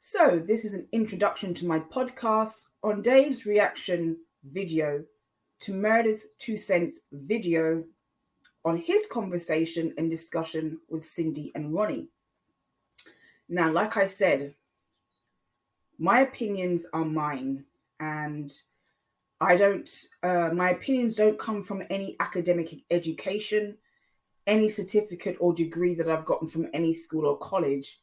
So this is an introduction to my podcast on Dave's reaction video to Meredith's 2 Cents video on his conversation and discussion with Cindy and Ronnie. Now, like I said, my opinions are mine, and my opinions don't come from any academic education, any certificate or degree that I've gotten from any school or college.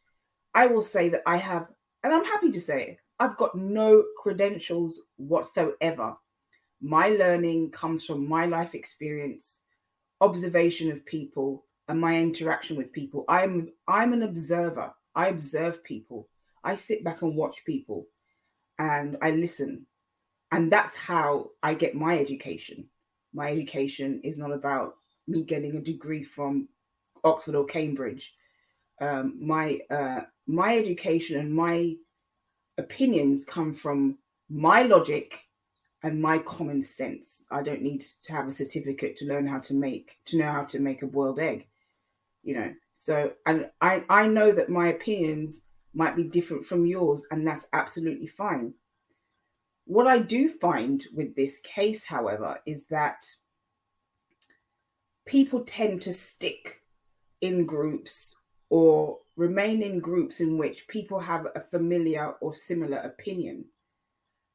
I will say that I have, and I'm happy to say it, I've got no credentials whatsoever. My learning comes from my life experience, observation of people, and my interaction with people. I'm an observer. I observe people. I sit back and watch people, and I listen. And that's how I get my education. My education is not about me getting a degree from Oxford or Cambridge. My education and my opinions come from my logic and my common sense. I don't need to have a certificate to know how to make a boiled egg, So, and I know that my opinions might be different from yours, and that's absolutely fine. What I do find with this case, however, is that people tend to stick in groups or remain in groups in which people have a familiar or similar opinion.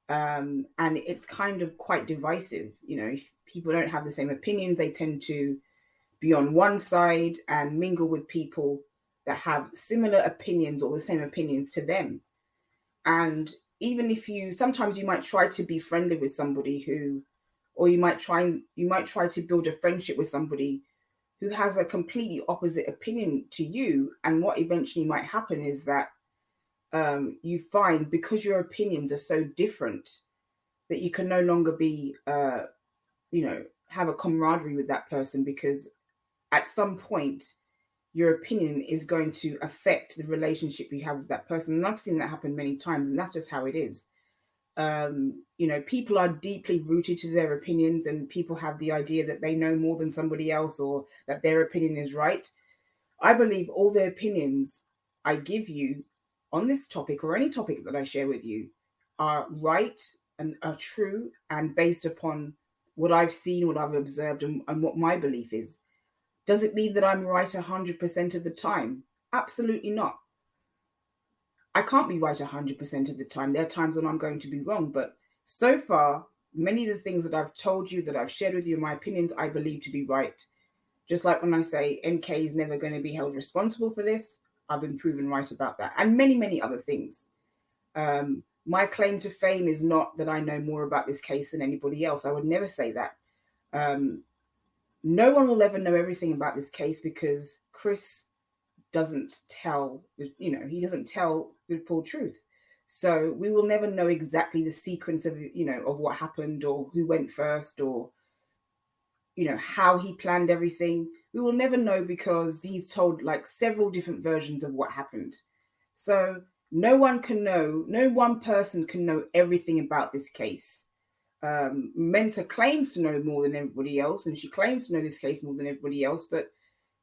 And it's kind of quite divisive. If people don't have the same opinions, they tend to be on one side and mingle with people that have similar opinions or the same opinions to them. And even if sometimes you might try to be friendly with somebody you might try to build a friendship with somebody who has a completely opposite opinion to you. And what eventually might happen is that you find, because your opinions are so different, that you can no longer be, have a camaraderie with that person, because at some point your opinion is going to affect the relationship you have with that person. And I've seen that happen many times, and that's just how it is. People are deeply rooted to their opinions, and people have the idea that they know more than somebody else, or that their opinion is right. I believe all the opinions I give you on this topic, or any topic that I share with you, are right and are true and based upon what I've seen, what I've observed, and what my belief is. Does it mean that I'm right 100% of the time? Absolutely not. I can't be right 100% of the time. There are times when I'm going to be wrong, but so far, many of the things that I've told you, that I've shared with you, my opinions, I believe to be right. Just like when I say NK is never going to be held responsible for this, I've been proven right about that. And many, many other things. My claim to fame is not that I know more about this case than anybody else. I would never say that. No one will ever know everything about this case, because Chris doesn't tell, he doesn't tell the full truth. So we will never know exactly the sequence of what happened, or who went first, or, how he planned everything. We will never know, because he's told like several different versions of what happened. So no one person can know everything about this case. Mensa claims to know more than everybody else, and she claims to know this case more than everybody else, but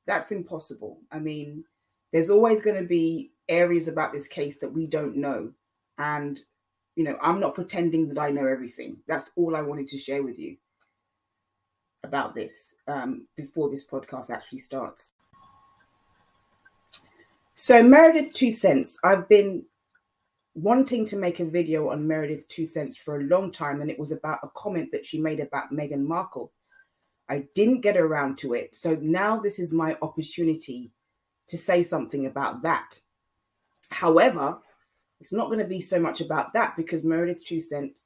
that's impossible. I mean, there's always going to be areas about this case that we don't know. And, I'm not pretending that I know everything. That's all I wanted to share with you about this before this podcast actually starts. So Meredith's 2 Cents, I've been wanting to make a video on Meredith's 2 Cents for a long time, and it was about a comment that she made about Meghan Markle. I didn't get around to it, so now this is my opportunity to say something about that. However, it's not going to be so much about that, because Meredith's 2 Cents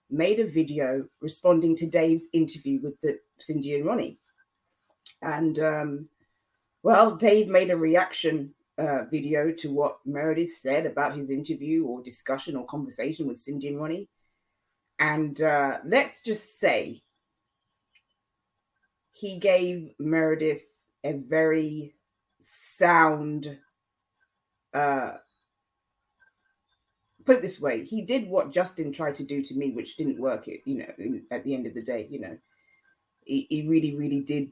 made a video responding to Dave's interview with Cindy and Ronnie. And, Dave made a reaction video to what Meredith said about his interview or discussion or conversation with Cindy and Ronnie. And let's just say he gave Meredith a very sound, put it this way, he did what Justin tried to do to me, which didn't work, at the end of the day, he really, really did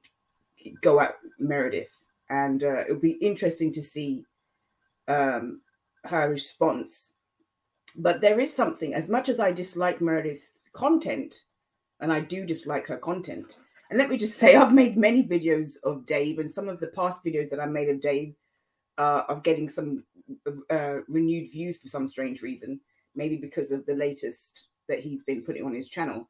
go at Meredith. And it'll be interesting to see her response But there is something, as much as I dislike Meredith's content, and I do dislike her content. And let me just say, I've made many videos of Dave, and some of the past videos that I made of Dave are getting some renewed views for some strange reason, maybe because of the latest that he's been putting on his channel.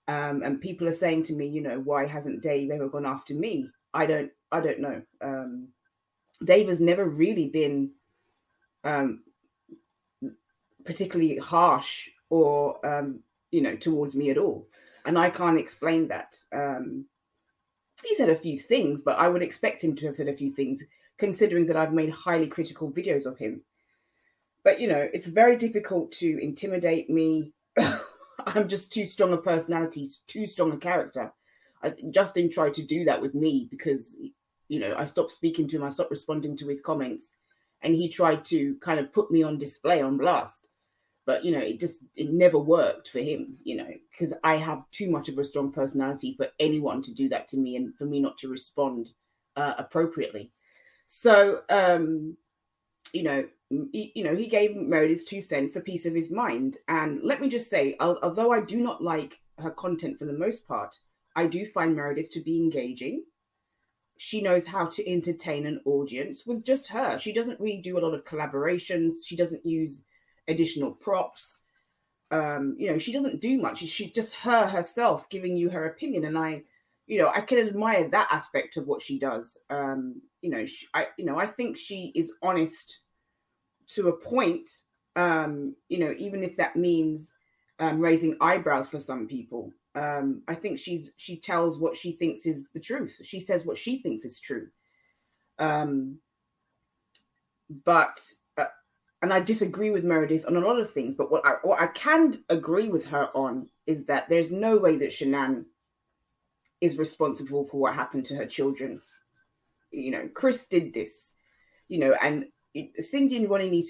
And people are saying to me, why hasn't Dave ever gone after me? I don't know. Dave has never really been particularly harsh or towards me at all, and I can't explain that. He said a few things, but I would expect him to have said a few things, considering that I've made highly critical videos of him. But it's very difficult to intimidate me. I'm just too strong a personality, too strong a character. Justin tried to do that with me because I stopped speaking to him, I stopped responding to his comments, and he tried to kind of put me on display, on blast. But it never worked for him, because I have too much of a strong personality for anyone to do that to me, and for me not to respond appropriately. So he gave Meredith's 2 cents, a piece of his mind. And let me just say, although I do not like her content for the most part, I do find Meredith to be engaging. She knows how to entertain an audience with just her. She doesn't really do a lot of collaborations. She doesn't use additional props. She doesn't do much. She's just herself giving you her opinion. And I can admire that aspect of what she does. I think she is honest to a point, even if that means raising eyebrows for some people. I think she tells what she thinks is the truth. She says what she thinks is true. And I disagree with Meredith on a lot of things. But what I can agree with her on is that there's no way that Shanann is responsible for what happened to her children. Chris did this, and Cindy and Ronnie need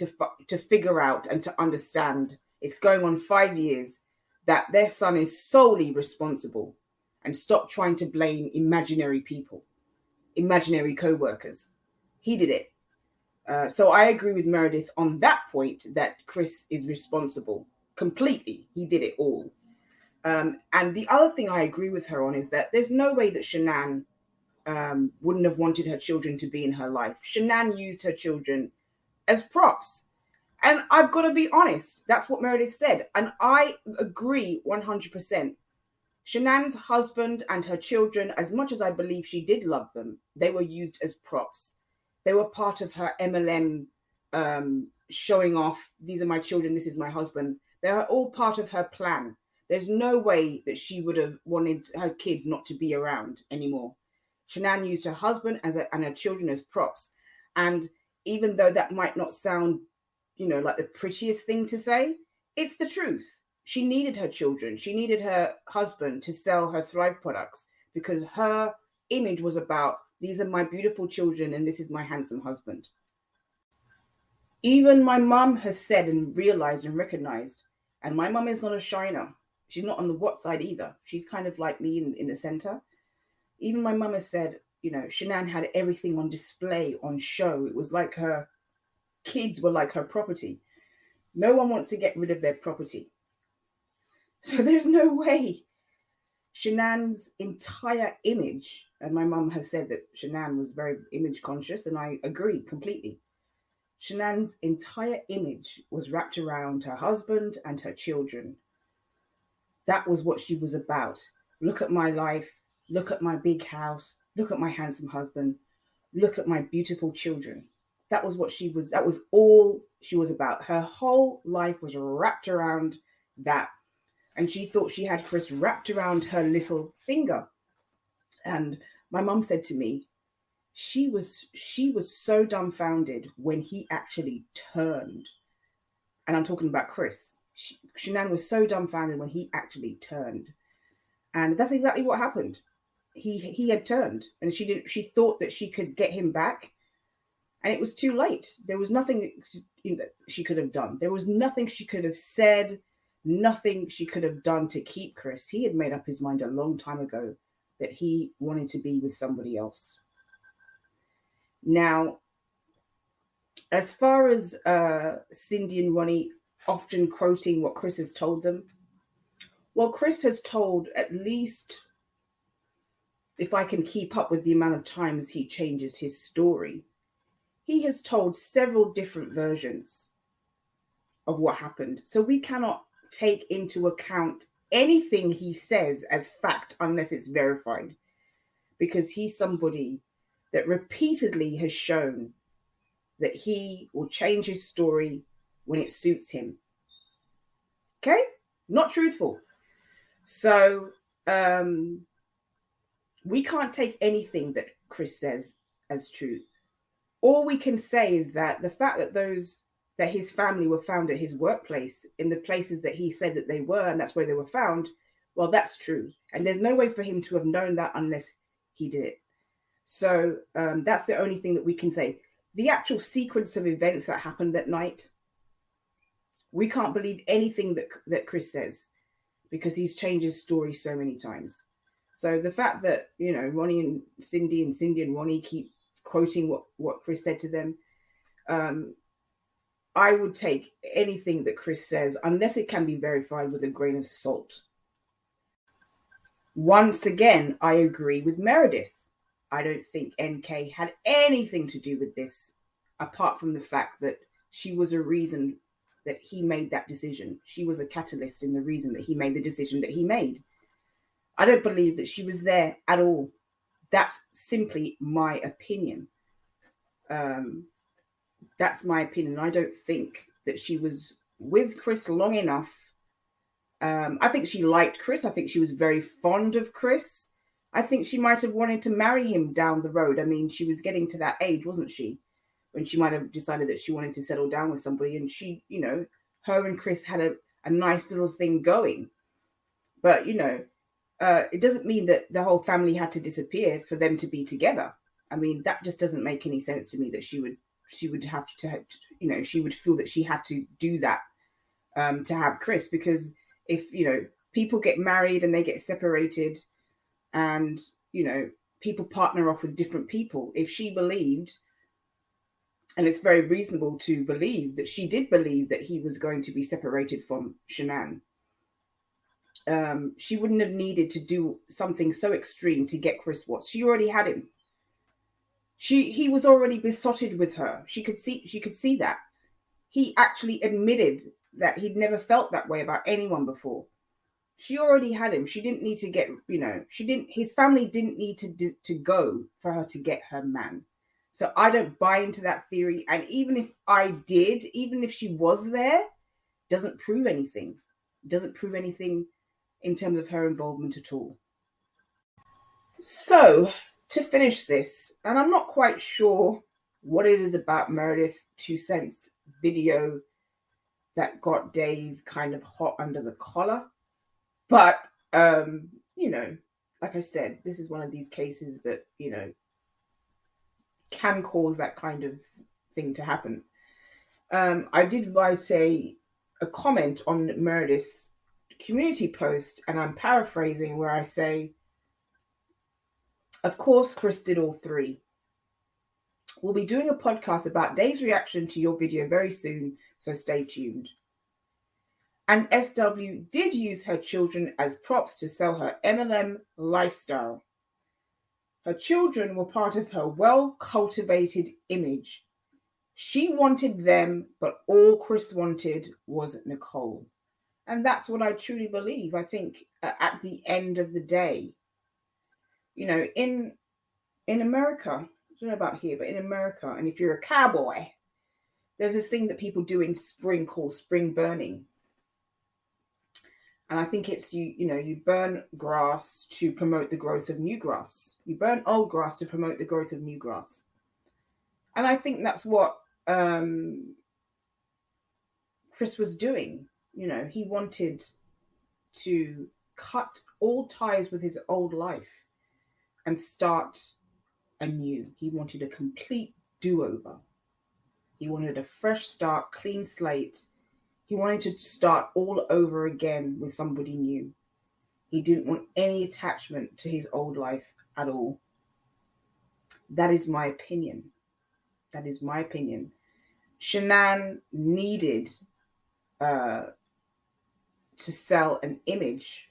to figure out and to understand, it's going on 5 years, that their son is solely responsible, and stop trying to blame imaginary people, imaginary co-workers. He did it. So I agree with Meredith on that point, that Chris is responsible completely. He did it all. And the other thing I agree with her on is that there's no way that Shanann wouldn't have wanted her children to be in her life. Shanann used her children as props. And I've got to be honest, that's what Meredith said. And I agree 100%. Shanann's husband and her children, as much as I believe she did love them, they were used as props. They were part of her MLM showing off, these are my children, this is my husband. They are all part of her plan. There's no way that she would have wanted her kids not to be around anymore. Shanann used her husband and her children as props. And even though that might not sound, like the prettiest thing to say, it's the truth. She needed her children. She needed her husband to sell her Thrive products, because her image was about, these are my beautiful children and this is my handsome husband. Even my mum has said and realized and recognized, and my mum is not a shiner. She's not on the what side either. She's kind of like me in the center. Even my mum has said, Shanann had everything on display, on show. It was like her kids were like her property. No one wants to get rid of their property. So there's no way. Shanann's entire image, and my mum has said that Shanann was very image conscious, and I agree completely. Shanann's entire image was wrapped around her husband and her children. That was what she was about. Look at my life. Look at my big house. Look at my handsome husband. Look at my beautiful children. That was what she was. That was all she was about. Her whole life was wrapped around that. And she thought she had Chris wrapped around her little finger. And my mum said to me, she was so dumbfounded when he actually turned. And I'm talking about Chris. Shanann was so dumbfounded when he actually turned. And that's exactly what happened. He had turned, and she thought that she could get him back, and it was too late. There was nothing that she could have done. There was nothing she could have said, nothing she could have done to keep Chris. He had made up his mind a long time ago that he wanted to be with somebody else. Now, as far as Cindy and Ronnie, often quoting what Chris has told them. Well, Chris has told at least, if I can keep up with the amount of times he changes his story, he has told several different versions of what happened. So we cannot take into account anything he says as fact unless it's verified, because he's somebody that repeatedly has shown that he will change his story when it suits him. Okay? Not truthful. So we can't take anything that Chris says as true. All we can say is that the fact that his family were found at his workplace in the places that he said that they were, and that's where they were found, well, that's true. And there's no way for him to have known that unless he did it. So that's the only thing that we can say. The actual sequence of events that happened that night, we can't believe anything that Chris says, because he's changed his story so many times. So the fact that, Ronnie and Cindy and Ronnie keep quoting what Chris said to them, I would take anything that Chris says, unless it can be verified, with a grain of salt. Once again, I agree with Meredith. I don't think NK had anything to do with this, apart from the fact that she was a reason that he made that decision. She was a catalyst in the reason that he made the decision that he made. I don't believe that she was there at all. That's simply my opinion. That's my opinion. I don't think that she was with Chris long enough. I think she liked Chris. I think she was very fond of Chris. I think she might have wanted to marry him down the road. I mean, she was getting to that age, wasn't she? When she might have decided that she wanted to settle down with somebody. And she, her and Chris had a nice little thing going. But, it doesn't mean that the whole family had to disappear for them to be together. I mean, that just doesn't make any sense to me, that she would have to, she would feel that she had to do that to have Chris. Because if, people get married and they get separated, and, people partner off with different people, if she believed, and it's very reasonable to believe that she did believe that he was going to be separated from Shanann, she wouldn't have needed to do something so extreme to get Chris Watts. She already had him. He was already besotted with her. She could see that. He actually admitted that he'd never felt that way about anyone before. She already had him. She didn't need to get, his family didn't need to go for her to get her man. So I don't buy into that theory. And even if I did, even if she was there, doesn't prove anything. Doesn't prove anything in terms of her involvement at all. So to finish this, and I'm not quite sure what it is about Meredith's 2Cents video that got Dave kind of hot under the collar. But, like I said, this is one of these cases that, can cause that kind of thing to happen. I did write a comment on Meredith's community post, and I'm paraphrasing, where I say, of course, Chris did all three. We'll be doing a podcast about Dave's reaction to your video very soon, so stay tuned. And SW did use her children as props to sell her MLM lifestyle. Her children were part of her well-cultivated image. She wanted them, but all Chris wanted was Nicole. And that's what I truly believe. I think at the end of the day, in America, I don't know about here, but in America, and if you're a cowboy, there's this thing that people do in spring called spring burning. And I think it's, you burn grass to promote the growth of new grass. You burn old grass to promote the growth of new grass. And I think that's what Chris was doing. He wanted to cut all ties with his old life and start anew. He wanted a complete do-over. He wanted a fresh start, clean slate. He wanted to start all over again with somebody new. He didn't want any attachment to his old life at all. That is my opinion. That is my opinion. Shanann needed uh, to sell an image,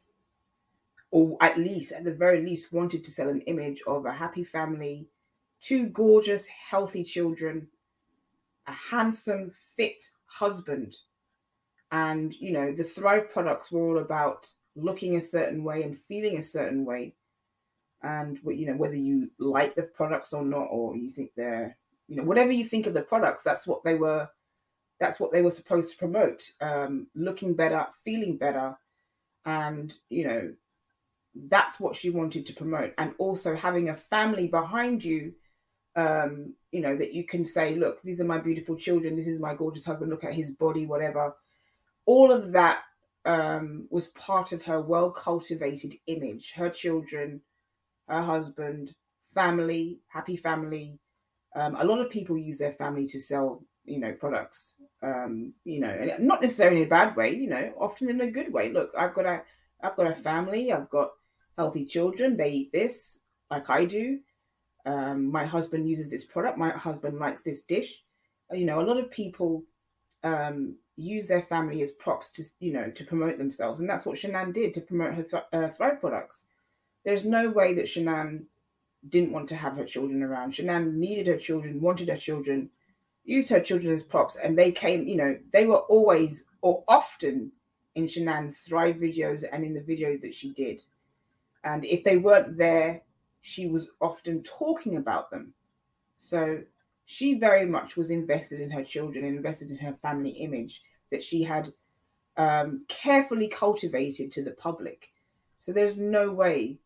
or at least, at the very least, wanted to sell an image of a happy family, two gorgeous, healthy children, a handsome, fit husband. And, the Thrive products were all about looking a certain way and feeling a certain way. And, whether you like the products or not, or you think they're, whatever you think of the products, that's what they were supposed to promote. Looking better, feeling better. And, that's what she wanted to promote. And also having a family behind you, that you can say, look, these are my beautiful children. This is my gorgeous husband. Look at his body, whatever. All of that was part of her well-cultivated image. Her children, her husband, family, happy family. A lot of people use their family to sell, products. And not necessarily in a bad way. Often in a good way. Look, I've got a family. I've got healthy children. They eat this like I do. My husband uses this product. My husband likes this dish. A lot of people use their family as props to promote themselves, and that's what Shanann did to promote her Thrive products. There's no way that Shanann didn't want to have her children around. Shanann needed her children, wanted her children, used her children as props, and they came. They were always or often in Shanann's Thrive videos and in the videos that she did. And if they weren't there, she was often talking about them. So she very much was invested in her children and invested in her family image that she had carefully cultivated to the public. So there's no way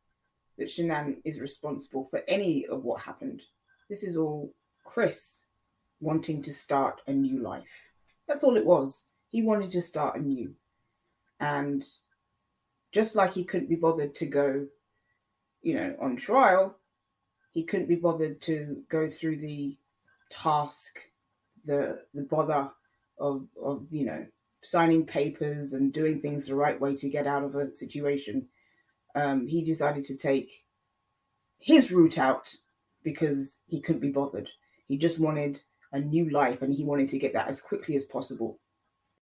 that Shanann is responsible for any of what happened. This is all Chris wanting to start a new life. That's all it was. He wanted to start anew. And just like he couldn't be bothered to go, on trial, he couldn't be bothered to go through the task, the bother of signing papers and doing things the right way to get out of a situation. He decided to take his route out because he couldn't be bothered. He just wanted a new life, and he wanted to get that as quickly as possible.